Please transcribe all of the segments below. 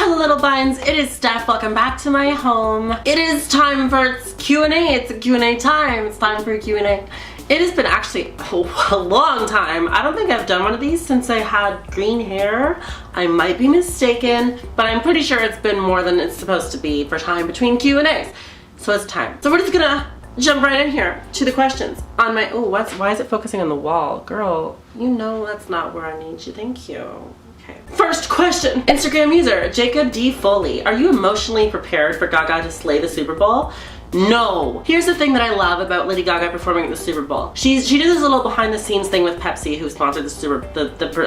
Hello little buns, it is Steph. Welcome back to my home. It is time for Q&A. It's a Q&A time. It's time for a Q&A. It has been actually a long time. I don't think I've done one of these since I had green hair. I might be mistaken, but I'm pretty sure it's been more than it's supposed to be for time between Q&As. So it's time. So we're just gonna jump right in here to the questions on my, why is it focusing on the wall? Girl, you know that's not where I need you. Thank you. Okay. First question. Instagram user, Jacob D. Foley. Are you emotionally prepared for Gaga to slay the Super Bowl? No. Here's the thing that I love about Lady Gaga performing at the Super Bowl. She did this little behind the scenes thing with Pepsi, who sponsored the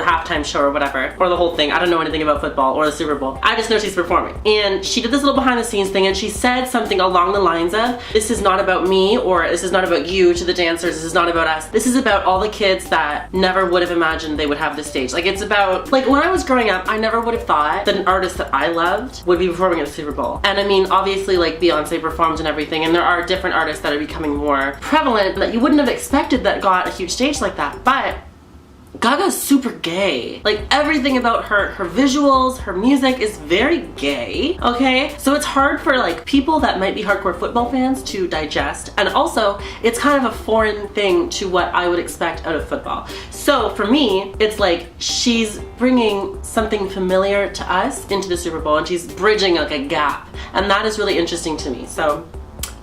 halftime show or whatever, or the whole thing. I don't know anything about football or the Super Bowl. I just know she's performing. And she did this little behind the scenes thing, and she said something along the lines of, this is not about me, or this is not about you to the dancers, this is not about us. This is about all the kids that never would have imagined they would have this stage. Like, it's about, like, when I was growing up, I never would have thought that an artist that I loved would be performing at the Super Bowl. And I mean, obviously, like, Beyonce performed and everything, and there are different artists that are becoming more prevalent that you wouldn't have expected that got a huge stage like that. But Gaga's super gay. Like, everything about her visuals, her music is very gay, okay? So it's hard for like people that might be hardcore football fans to digest, and also it's kind of a foreign thing to what I would expect out of football. So for me, it's like she's bringing something familiar to us into the Super Bowl, and she's bridging like a gap, and that is really interesting to me. So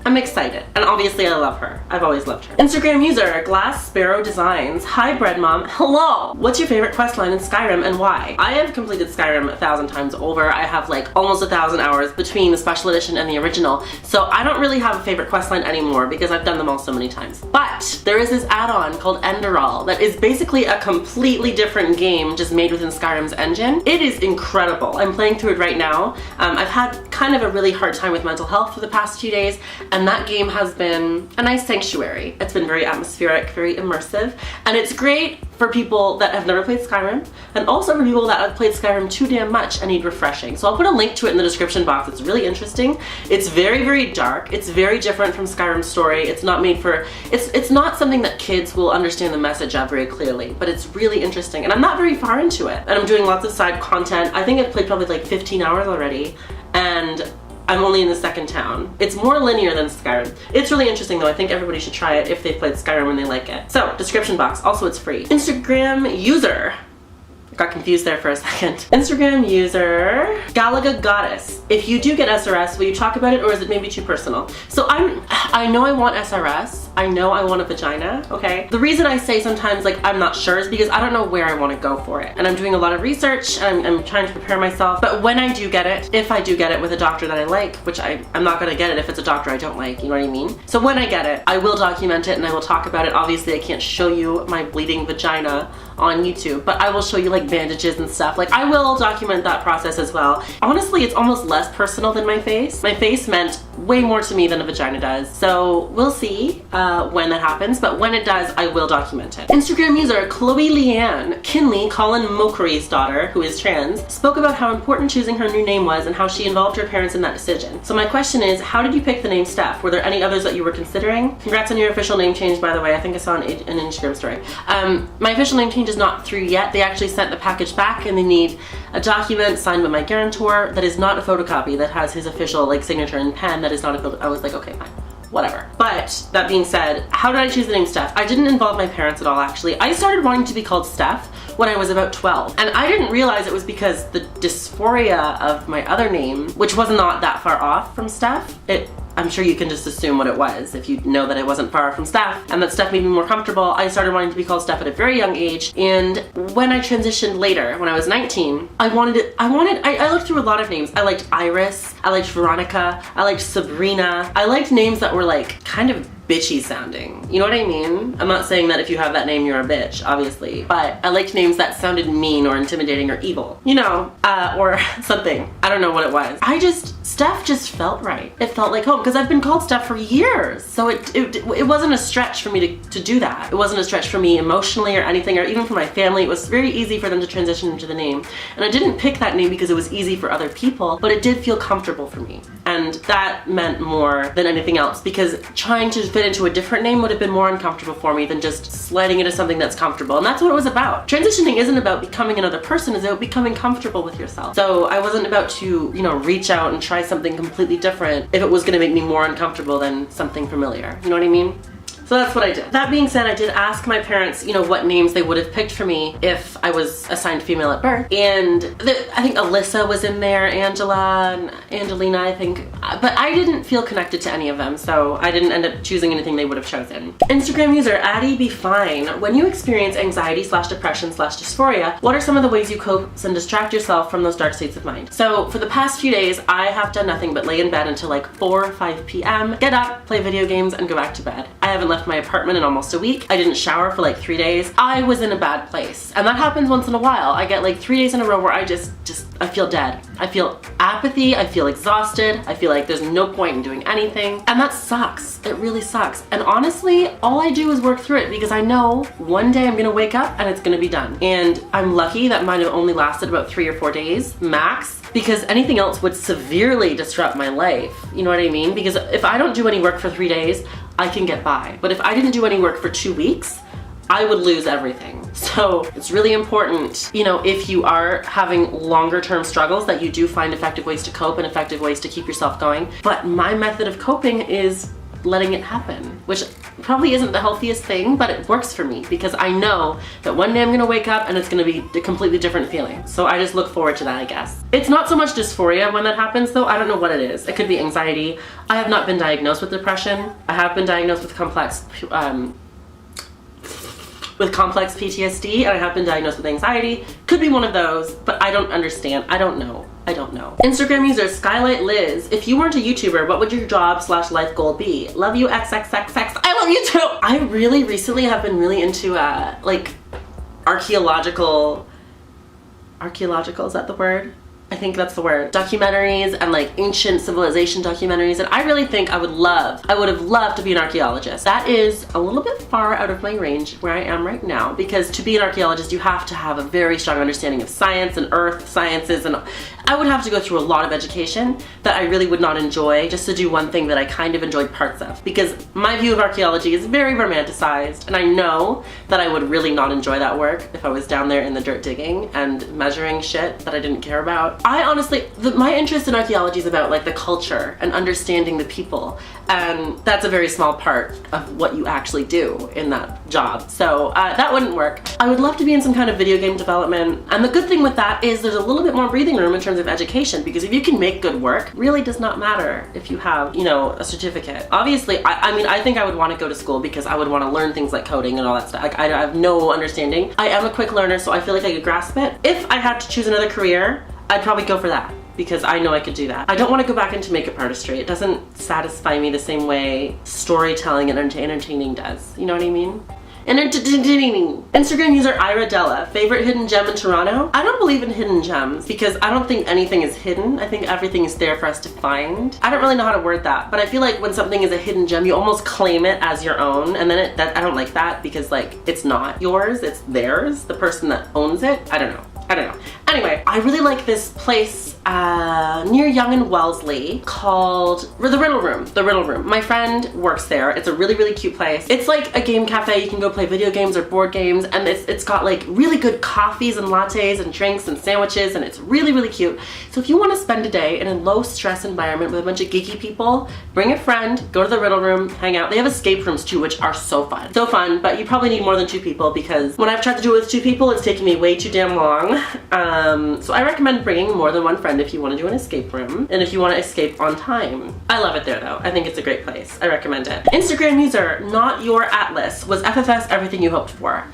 I'm excited, and obviously I love her. I've always loved her. Instagram user, Glass Sparrow Designs. Hi Bread Mom, hello! What's your favorite questline in Skyrim and why? I have completed Skyrim 1,000 times over. I have like almost 1,000 hours between the special edition and the original, so I don't really have a favorite questline anymore because I've done them all so many times. But there is this add-on called Enderal that is basically a completely different game just made within Skyrim's engine. It is incredible. I'm playing through it right now. I've had kind of a really hard time with mental health for the past few days, and that game has been a nice sanctuary. It's been very atmospheric, very immersive, and it's great for people that have never played Skyrim, and also for people that have played Skyrim too damn much and need refreshing. So I'll put a link to it in the description box. It's really interesting. It's very, very dark. It's very different from Skyrim's story. It's not made for, it's not something that kids will understand the message of very clearly, but it's really interesting, and I'm not very far into it. And I'm doing lots of side content. I think I've played probably like 15 hours already, and I'm only in the second town. It's more linear than Skyrim. It's really interesting though. I think everybody should try it if they've played Skyrim and they like it. So, description box. Also, it's free. Instagram user. Got confused there for a second. Instagram user, Galaga Goddess. If you do get SRS, will you talk about it, or is it maybe too personal? So I know I want SRS. I know I want a vagina, okay? The reason I say sometimes like I'm not sure is because I don't know where I want to go for it. And I'm doing a lot of research, and I'm trying to prepare myself. But when I do get it, if I do get it with a doctor that I like, which I'm not gonna get it if it's a doctor I don't like, you know what I mean? So when I get it, I will document it and I will talk about it. Obviously I can't show you my bleeding vagina on YouTube, but I will show you like bandages and stuff. Like, I will document that process as well. Honestly, it's almost less personal than my face. My face meant way more to me than a vagina does. So we'll see when that happens, but when it does, I will document it. Instagram user Chloe Leanne Kinley, Colin Mokri's daughter, who is trans, spoke about how important choosing her new name was and how she involved her parents in that decision. So my question is, how did you pick the name Steph? Were there any others that you were considering? Congrats on your official name change, by the way. I think I saw an Instagram story. My official name change is not through yet. They actually sent the package back, and they need a document signed by my guarantor that is not a photocopy, that has his official like signature and pen. That is not a photo. I was like, okay, fine, whatever. But that being said, how did I choose the name Steph? I didn't involve my parents at all, actually. I started wanting to be called Steph when I was about 12, and I didn't realize it was because the dysphoria of my other name, which was not that far off from Steph. I'm sure you can just assume what it was if you know that it wasn't far from Steph, and that Steph made me more comfortable. I started wanting to be called Steph at a very young age, and when I transitioned later, when I was 19, I looked through a lot of names. I liked Iris, I liked Veronica, I liked Sabrina. I liked names that were like kind of bitchy sounding. You know what I mean? I'm not saying that if you have that name, you're a bitch, obviously, but I liked names that sounded mean or intimidating or evil, you know, or something. I don't know what it was. Steph just felt right. It felt like home, because I've been called Steph for years. So it wasn't a stretch for me to do that. It wasn't a stretch for me emotionally or anything, or even for my family. It was very easy for them to transition into the name. And I didn't pick that name because it was easy for other people, but it did feel comfortable for me. And And that meant more than anything else, because trying to fit into a different name would have been more uncomfortable for me than just sliding into something that's comfortable. And that's what it was about. Transitioning isn't about becoming another person, it's about becoming comfortable with yourself. So I wasn't about to, you know, reach out and try something completely different if it was gonna make me more uncomfortable than something familiar. You know what I mean? So that's what I did. That being said, I did ask my parents, you know, what names they would have picked for me if I was assigned female at birth. And I think Alyssa was in there, Angela, and Angelina, I think. But I didn't feel connected to any of them, so I didn't end up choosing anything they would have chosen. Instagram user Addie Be Fine. When you experience anxiety/depression/dysphoria, what are some of the ways you cope and distract yourself from those dark states of mind? So for the past few days, I have done nothing but lay in bed until like 4 or 5 p.m., get up, play video games, and go back to bed. I haven't left my apartment in almost a week. I didn't shower for like 3 days. I was in a bad place. And that happens once in a while. I get like 3 days in a row where I I feel dead. I feel apathy. I feel exhausted. I feel like there's no point in doing anything. And that sucks. It really sucks. And honestly, all I do is work through it because I know one day I'm gonna wake up and it's gonna be done. And I'm lucky that mine have only lasted about 3 or 4 days max, because anything else would severely disrupt my life. You know what I mean? Because if I don't do any work for 3 days, I can get by. But if I didn't do any work for 2 weeks, I would lose everything. So it's really important, you know, if you are having longer term struggles, that you do find effective ways to cope and effective ways to keep yourself going. But my method of coping is letting it happen, which probably isn't the healthiest thing, but it works for me because I know that one day I'm gonna wake up and it's gonna be a completely different feeling. So I just look forward to that, I guess. It's not so much dysphoria when that happens though. I don't know what it is. It could be anxiety. I have not been diagnosed with depression. I have been diagnosed with complex PTSD, and I have been diagnosed with anxiety. Could be one of those, but I don't understand. I don't know. Instagram user Skylight Liz. If you weren't a YouTuber, what would your job/life goal be? Love you XXXX. I love you too. I really recently have been really into like archaeological, is that the word? I think that's the word. Documentaries and like ancient civilization documentaries, and I really think I would have loved to be an archaeologist. That is a little bit far out of my range where I am right now, because to be an archaeologist you have to have a very strong understanding of science and earth sciences, and I would have to go through a lot of education that I really would not enjoy just to do one thing that I kind of enjoyed parts of, because my view of archaeology is very romanticized, and I know that I would really not enjoy that work if I was down there in the dirt digging and measuring shit that I didn't care about. I honestly, my interest in archaeology is about like the culture and understanding the people, and that's a very small part of what you actually do in that job. So that wouldn't work. I would love to be in some kind of video game development, and the good thing with that is there's a little bit more breathing room in terms of education, because if you can make good work, really does not matter if you have, you know, a certificate. Obviously, I mean, I think I would want to go to school because I would want to learn things like coding and all that stuff. Like, I have no understanding. I am a quick learner, so I feel like I could grasp it. If I had to choose another career, I'd probably go for that, because I know I could do that. I don't want to go back into makeup artistry. It doesn't satisfy me the same way storytelling and entertaining does. You know what I mean? Entertaining. Instagram user Ira Della. Favorite hidden gem in Toronto? I don't believe in hidden gems because I don't think anything is hidden. I think everything is there for us to find. I don't really know how to word that, but I feel like when something is a hidden gem, you almost claim it as your own, and then I don't like that, because like it's not yours, it's theirs, the person that owns it. I don't know. Anyway, I really like this place near Yonge and Wellesley called The Riddle Room. My friend works there. It's a really, really cute place. It's like a game cafe. You can go play video games or board games, and it's got like really good coffees and lattes and drinks and sandwiches, and it's really, really cute. So if you want to spend a day in a low stress environment with a bunch of geeky people, bring a friend, go to The Riddle Room, hang out. They have escape rooms too, which are so fun. So fun, but you probably need more than 2 people, because when I've tried to do it with 2 people, it's taking me way too damn long. So I recommend bringing more than one friend if you want to do an escape room, and if you want to escape on time. I love it there though. I think it's a great place. I recommend it. Instagram user Not Your Atlas. Was FFS everything you hoped for?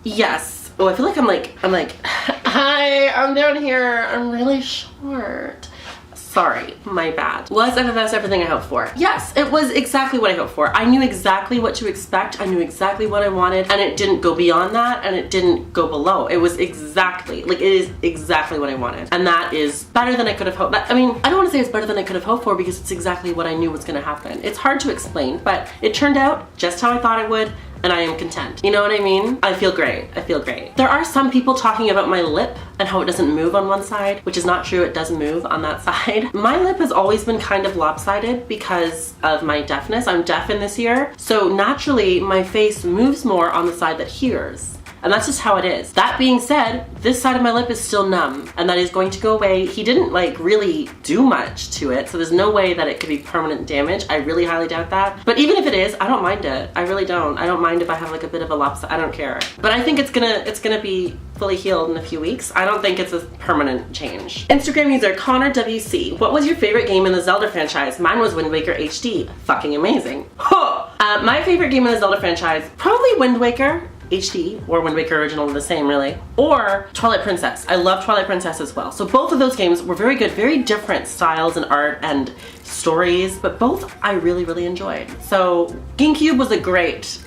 Yes. Oh, I feel like I'm like, hi, I'm down here. I'm really short. Sorry, my bad. Was FFS everything I hoped for? Yes, it was exactly what I hoped for. I knew exactly what to expect. I knew exactly what I wanted, and it didn't go beyond that, and it didn't go below. It was exactly, like, it is exactly what I wanted. And that is better than I could have hoped. I mean, I don't want to say it's better than I could have hoped for, because it's exactly what I knew was gonna happen. It's hard to explain, but it turned out just how I thought it would. and I am content. You know what I mean? I feel great. I feel great. There are some people talking about my lip and how it doesn't move on one side, which is not true. It does move on that side. My lip has always been kind of lopsided because of my deafness. I'm deaf in this ear, so naturally my face moves more on the side that hears. And that's just how it is. That being said, this side of my lip is still numb, and that is going to go away. He didn't like really do much to it, so there's no way that it could be permanent damage. I really highly doubt that. But even if it is, I don't mind it. I really don't. I don't mind if I have like a bit of a lopsided, I don't care. But I think it's gonna be fully healed in a few weeks. I don't think it's a permanent change. Instagram user Connor WC. What was your favorite game in the Zelda franchise? Mine was Wind Waker HD. Fucking amazing. Huh. My favorite game in the Zelda franchise, probably Wind Waker HD, or Wind Waker Original, the same really, or Twilight Princess. I love Twilight Princess as well. So both of those games were very good, very different styles and art and stories, but both I really, really enjoyed. So GameCube was a great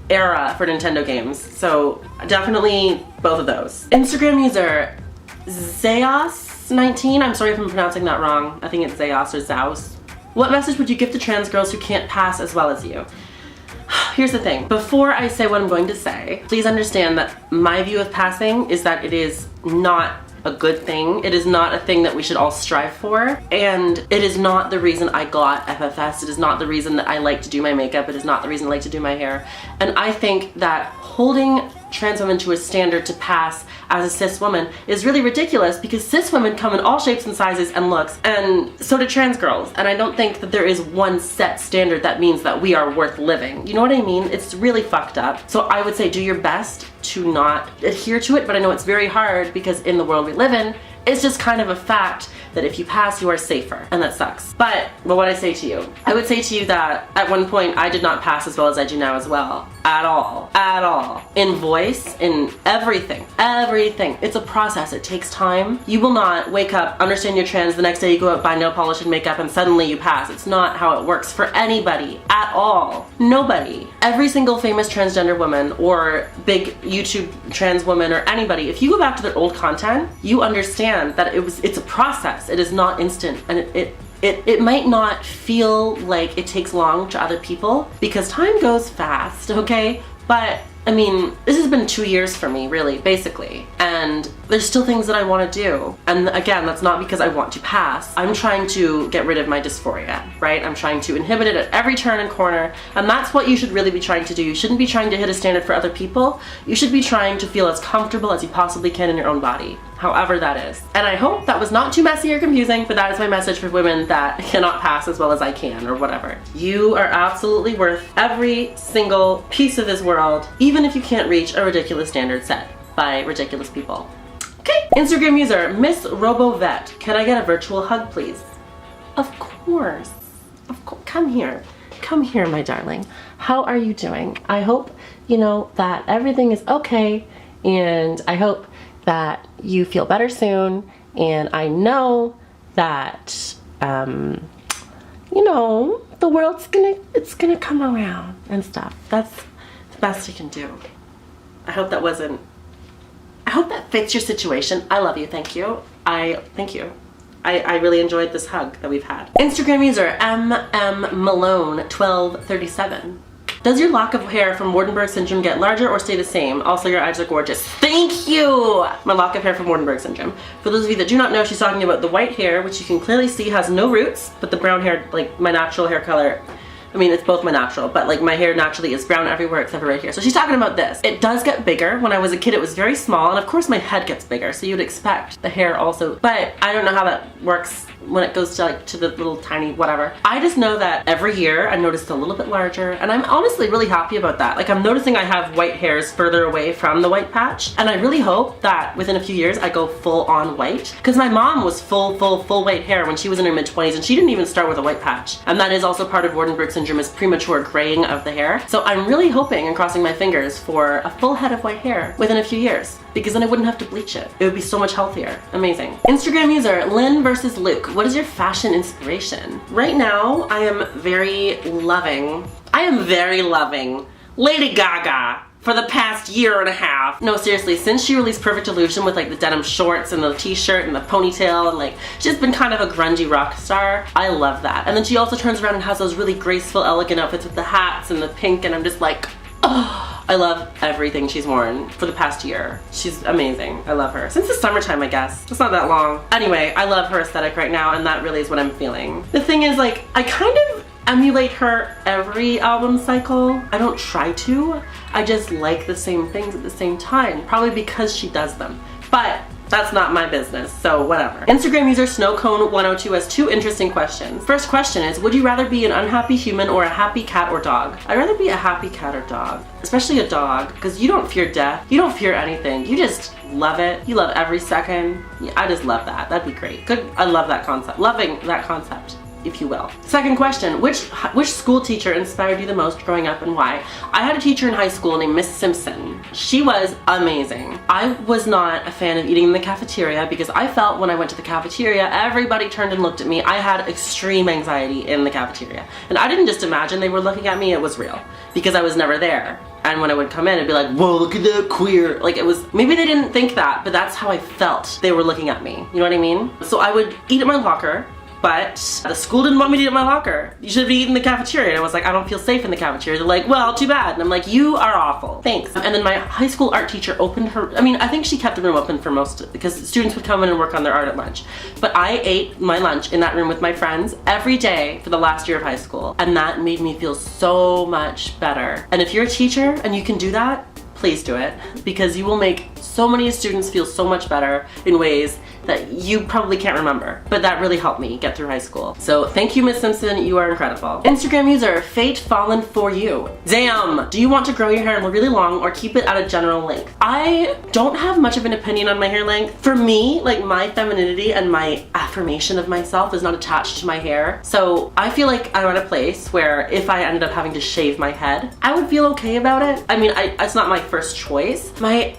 era for Nintendo games. So definitely both of those. Instagram user Zeos19, I'm sorry if I'm pronouncing that wrong. I think it's Zeos or Zaus. What message would you give to trans girls who can't pass as well as you? Here's the thing, before I say what I'm going to say, please understand that my view of passing is that it is not a good thing. It is not a thing that we should all strive for, and it is not the reason I got FFS. It is not the reason that I like to do my makeup. It is not the reason I like to do my hair. And I think that holding trans women to a standard to pass as a cis woman is really ridiculous, because cis women come in all shapes and sizes and looks, and so do trans girls. And I don't think that there is one set standard that means that we are worth living. You know what I mean? It's really fucked up. So I would say do your best to not adhere to it, but I know it's very hard because in the world we live in, it's just kind of a fact that if you pass, you are safer, and that sucks. But what would I say to you? I would say to you that at one point I did not pass as well as I do now as well. At all. At all. In voice, in everything. Everything. It's a process. It takes time. You will not wake up, understand you're trans, the next day you go out, buy nail polish and makeup, and suddenly you pass. It's not how it works for anybody. At all. Nobody. Every single famous transgender woman or big YouTube trans woman or anybody, if you go back to their old content, you understand that it's a process. It is not instant, and it might not feel like it takes long to other people because time goes fast, okay? But I mean, this has been 2 years for me, really, basically. And there's still things that I want to do. And again, that's not because I want to pass. I'm trying to get rid of my dysphoria, right? I'm trying to inhibit it at every turn and corner. And that's what you should really be trying to do. You shouldn't be trying to hit a standard for other people. You should be trying to feel as comfortable as you possibly can in your own body, however that is. And I hope that was not too messy or confusing, but that is my message for women that cannot pass as well as I can, or whatever. You are absolutely worth every single piece of this world, even if you can't reach a ridiculous standard set by ridiculous people. Okay, Instagram user, Miss RoboVet. Can I get a virtual hug, please? Of course. Come here. Come here, my darling. How are you doing? I hope, you know, that everything is okay, and I hope that you feel better soon, and I know that, you know, the world's gonna come around and stuff. That's the best I can do. I hope that fits your situation. I love you, thank you. Thank you. I really enjoyed this hug that we've had. Instagram user Malone1237. Does your lock of hair from Waardenburg syndrome get larger or stay the same? Also, your eyes are gorgeous. Thank you! My lock of hair from Waardenburg syndrome. For those of you that do not know, she's talking about the white hair, which you can clearly see has no roots, but the brown hair, like my natural hair color, I mean, it's both my natural, but like my hair naturally is brown everywhere except for right here. So she's talking about this. It does get bigger. When I was a kid, it was very small, and of course my head gets bigger, so you'd expect the hair also, but I don't know how that works when it goes to like to the little tiny whatever. I just know that every year I noticed a little bit larger, and I'm honestly really happy about that. Like, I'm noticing I have white hairs further away from the white patch, and I really hope that within a few years I go full on white, because my mom was full white hair when she was in her mid-20s, and she didn't even start with a white patch. And that is also part of Waardenburg syndrome, is premature graying of the hair. So I'm really hoping and crossing my fingers for a full head of white hair within a few years, because then I wouldn't have to bleach it. It would be so much healthier. Amazing. Instagram user Lynn versus Luke. What is your fashion inspiration? Right now, I am very loving Lady Gaga for the past year and a half. No, seriously, since she released Perfect Illusion with like the denim shorts and the t-shirt and the ponytail and like she's been kind of a grungy rock star. I love that. And then she also turns around and has those really graceful, elegant outfits with the hats and the pink, and I'm just like, oh, I love everything she's worn for the past year. She's amazing. I love her. Since the summertime, I guess. It's not that long. Anyway, I love her aesthetic right now, and that really is what I'm feeling. The thing is, like, I kind of emulate her every album cycle. I don't try to. I just like the same things at the same time, probably because she does them. But that's not my business, so whatever. Instagram user Snowcone102 has 2 interesting questions. First question is, would you rather be an unhappy human or a happy cat or dog? I'd rather be a happy cat or dog, especially a dog, because you don't fear death. You don't fear anything. You just love it. You love every second. Yeah, I just love that. That'd be great. Good. I love that concept. Loving that concept, if you will. Second question, which school teacher inspired you the most growing up and why? I had a teacher in high school named Miss Simpson. She was amazing. I was not a fan of eating in the cafeteria because I felt when I went to the cafeteria, everybody turned and looked at me. I had extreme anxiety in the cafeteria. And I didn't just imagine they were looking at me, it was real. Because I was never there. And when I would come in, it'd be like, whoa, look at that queer. Like it was, maybe they didn't think that, but that's how I felt they were looking at me. You know what I mean? So I would eat at my locker, but the school didn't want me to eat at my locker. You should be eating in the cafeteria. And I was like, I don't feel safe in the cafeteria. They're like, well, too bad. And I'm like, you are awful. Thanks. And then my high school art teacher opened her, I think she kept the room open for most, because students would come in and work on their art at lunch. But I ate my lunch in that room with my friends every day for the last year of high school. And that made me feel so much better. And if you're a teacher and you can do that, please do it, because you will make so many students feel so much better in ways that you probably can't remember. But that really helped me get through high school. So thank you, Miss Simpson, you are incredible. Instagram user, Fate Fallen For You. Damn, do you want to grow your hair really long or keep it at a general length? I don't have much of an opinion on my hair length. For me, like my femininity and my affirmation of myself is not attached to my hair. So I feel like I'm at a place where if I ended up having to shave my head, I would feel okay about it. I mean, it's not my first choice. My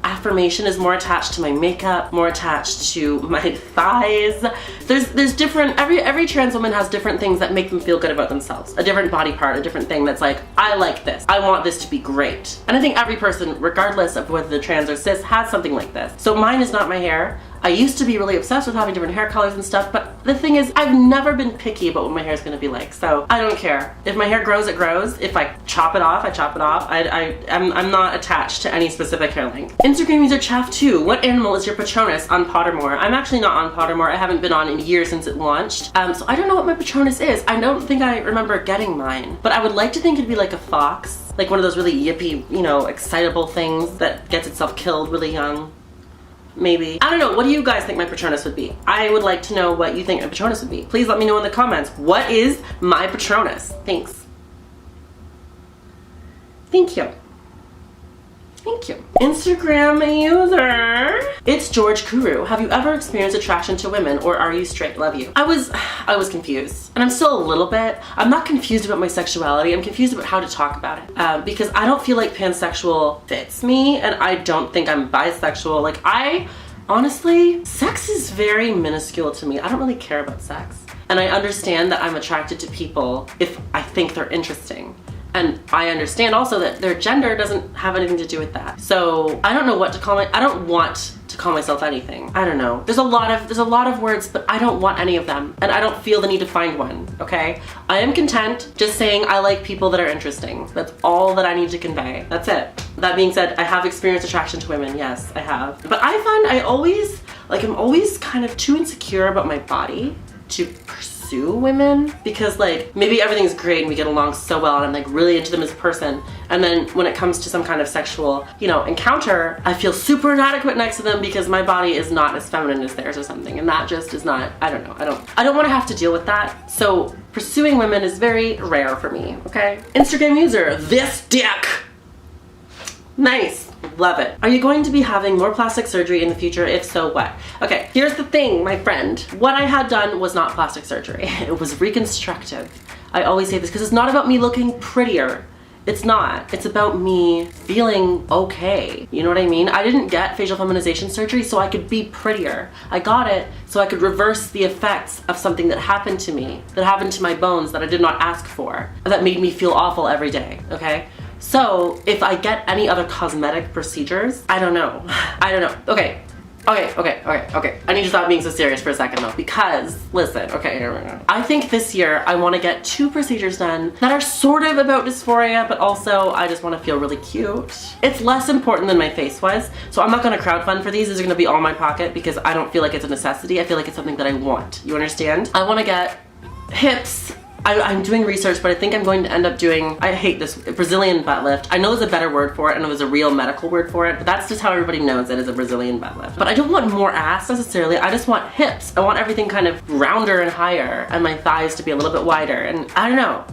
affirmation is more attached to my makeup, more attached to my thighs. There's different, every trans woman has different things that make them feel good about themselves. A different body part, a different thing that's like, I like this. I want this to be great. And I think every person, regardless of whether they're trans or cis, has something like this. So mine is not my hair. I used to be really obsessed with having different hair colors and stuff, but the thing is, I've never been picky about what my hair is going to be like, so I don't care. If my hair grows, it grows. If I chop it off, I chop it off. I'm not attached to any specific hair length. Instagram user Chaff2, what animal is your Patronus on Pottermore? I'm actually not on Pottermore. I haven't been on in years since it launched, so I don't know what my Patronus is. I don't think I remember getting mine, but I would like to think it'd be like a fox, like one of those really yippy, you know, excitable things that gets itself killed really young. Maybe. I don't know. What do you guys think my Patronus would be? I would like to know what you think my Patronus would be. Please let me know in the comments. What is my Patronus? Thanks. Thank you. Thank you. Instagram user. It's George Kuru. Have you ever experienced attraction to women, or are you straight? Love you. I was confused, and I'm still a little bit. I'm not confused about my sexuality. I'm confused about how to talk about it, because I don't feel like pansexual fits me, and I don't think I'm bisexual. Like honestly, sex is very minuscule to me. I don't really care about sex, and I understand that I'm attracted to people if I think they're interesting. And I understand also that their gender doesn't have anything to do with that. So I don't know what to call I don't want to call myself anything. I don't know. There's a lot of words, but I don't want any of them. And I don't feel the need to find one, okay? I am content just saying I like people that are interesting. That's all that I need to convey. That's it. That being said, I have experienced attraction to women. Yes, I have. But I find I'm always kind of too insecure about my body to pursue women, because like maybe everything's great and we get along so well and I'm like really into them as a person, and then when it comes to some kind of sexual, you know, encounter, I feel super inadequate next to them because my body is not as feminine as theirs or something, and that just is not, I don't know, I don't want to have to deal with that. So pursuing women is very rare for me, okay? Instagram user, this dick. Nice. Love it. Are you going to be having more plastic surgery in the future? If so, what? Okay, here's the thing, my friend. What I had done was not plastic surgery. It was reconstructive. I always say this because it's not about me looking prettier. It's not. It's about me feeling okay. You know what I mean? I didn't get facial feminization surgery so I could be prettier. I got it so I could reverse the effects of something that happened to me, that happened to my bones that I did not ask for, that made me feel awful every day, okay? So if I get any other cosmetic procedures, I don't know. I don't know. Okay. I need to stop being so serious for a second though, because listen, okay, here we go. I think this year I want to get 2 procedures done that are sort of about dysphoria, but also I just want to feel really cute. It's less important than my face was, so I'm not going to crowdfund for these. These are going to be all in my pocket because I don't feel like it's a necessity. I feel like it's something that I want. You understand? I want to get hips. I'm doing research, but I think I'm going to end up doing, I hate this, Brazilian butt lift. I know there's a better word for it, and there's a real medical word for it, but that's just how everybody knows it is a Brazilian butt lift. But I don't want more ass necessarily, I just want hips. I want everything kind of rounder and higher, and my thighs to be a little bit wider, and I don't know.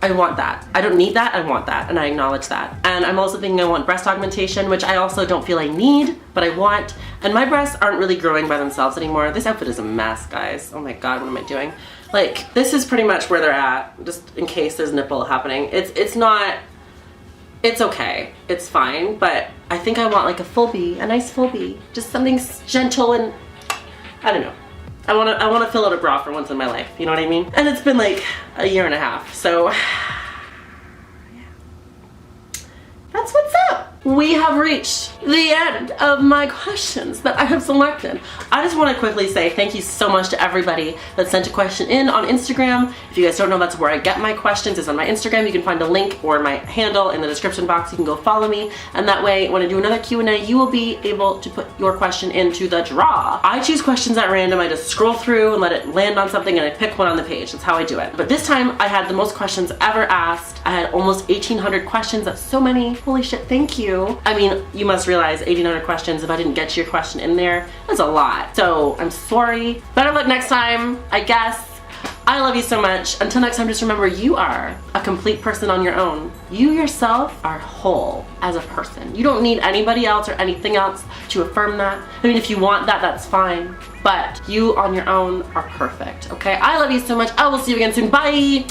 I want that. I don't need that, I want that, and I acknowledge that. And I'm also thinking I want breast augmentation, which I also don't feel I need, but I want. And my breasts aren't really growing by themselves anymore. This outfit is a mess, guys. Oh my God, what am I doing? Like, this is pretty much where they're at, just in case there's nipple happening. It's not, it's okay, it's fine, but I think I want like a full B, a nice full B, just something gentle and, I don't know. I wanna fill out a bra for once in my life, you know what I mean? And it's been like a year and a half, so, yeah. That's what's up. We have reached the end of my questions that I have selected. I just want to quickly say thank you so much to everybody that sent a question in on Instagram. If you guys don't know, that's where I get my questions, is on my Instagram. You can find a link or my handle in the description box. You can go follow me, and that way when I do another Q&A, you will be able to put your question into the draw. I choose questions at random. I just scroll through and let it land on something, and I pick one on the page. That's how I do it. But this time I had the most questions ever asked. I had almost 1,800 questions. That's so many. Holy shit, thank you. I mean, you must realize 1,800 questions, if I didn't get your question in there, that's a lot. So I'm sorry. Better luck next time, I guess. I love you so much. Until next time, just remember you are a complete person on your own. You yourself are whole as a person. You don't need anybody else or anything else to affirm that. I mean, if you want that, that's fine. But you on your own are perfect, okay? I love you so much. I will see you again soon. Bye.